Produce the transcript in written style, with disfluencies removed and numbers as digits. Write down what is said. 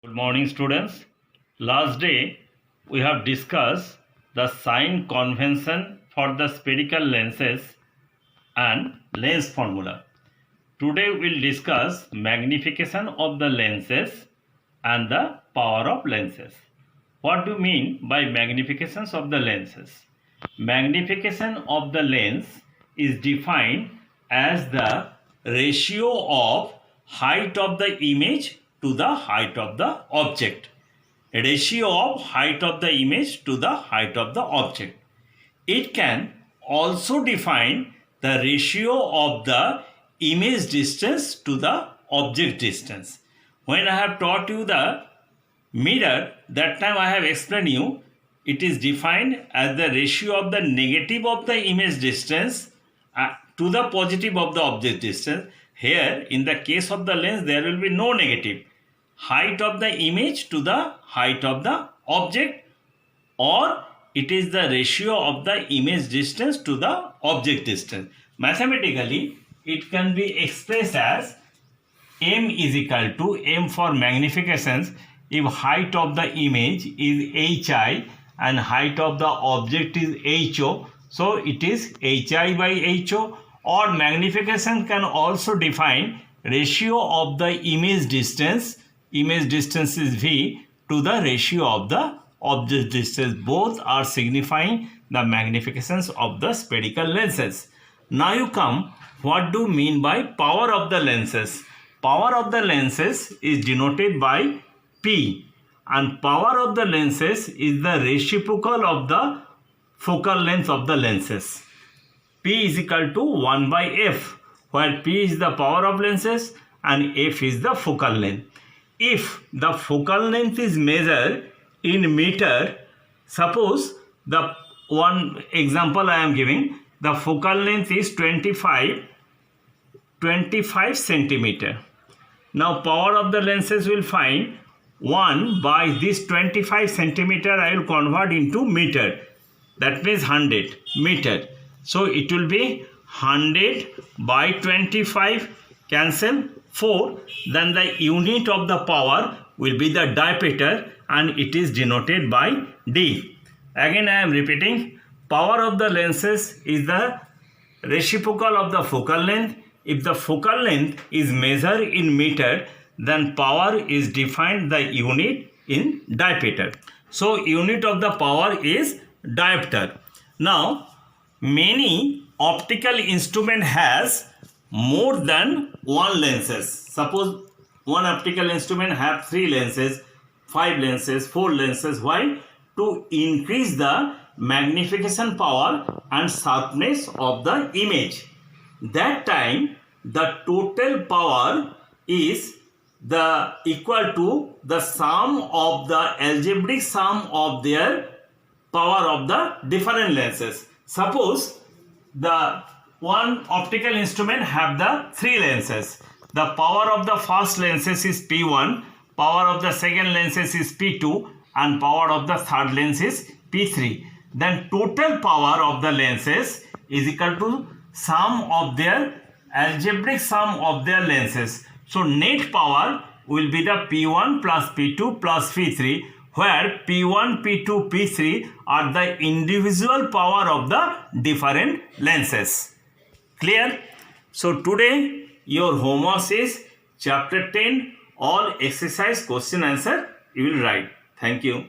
Good morning, students. Last day we have discussed the sign convention for the spherical lenses and lens formula. Today we'll discuss magnification of the lenses and the power of lenses. What do you mean by magnifications of the lenses? Magnification of the lens is defined as the ratio of height of the image to the height of the object. Ratio of height of the image to the height of the object. It can also define the ratio of the image distance to the object distance. When I have taught you the mirror, that time I have explained you it is defined as the ratio of the negative of the image distance to the positive of the object distance. Here in the case of the lens there will be no negative. Height of the image to the height of the object, or it is the ratio of the image distance to the object distance. Mathematically it can be expressed as m is equal to m for magnifications. If height of the image is hi and height of the object is ho, so it is hi by ho. Or magnification can also define ratio of the image distance is v, to the ratio of the object distance. Both are signifying the magnifications of the spherical lenses. Now you come, what do you mean by power of the lenses? Power of the lenses is denoted by P, and power of the lenses is the reciprocal of the focal length of the lenses. P is equal to 1 by F, where P is the power of lenses and F is the focal length. If the focal length is measured in meter, suppose the one example I am giving, the focal length is 25 centimeter. Now power of the lenses will find 1 by this 25 centimeter I will convert into meter. That means 100 meter. So it will be 100 by 25, cancel 4. Then the unit of the power will be the diameter and it is denoted by D. Again I am repeating, power of the lenses is the reciprocal of the focal length. If the focal length is measured in meter, then power is defined the unit in diameter. So unit of the power is diopter. Now many optical instrument has more than one lenses. Suppose one optical instrument have 3 lenses, 5 lenses, 4 lenses. Why? To increase the magnification power and sharpness of the image. That time the total power is the equal to the sum of the algebraic sum of their power of the different lenses. Suppose the one optical instrument have the 3 lenses. The power of the first lenses is P1, power of the second lenses is P2 and power of the third lens is P3. Then total power of the lenses is equal to sum of their algebraic sum of their lenses. So net power will be the P1 plus P2 plus P3, where P1, P2, P3 are the individual power of the different lenses. Clear? So today your homework is chapter 10, all exercise question answer you will write. Thank you.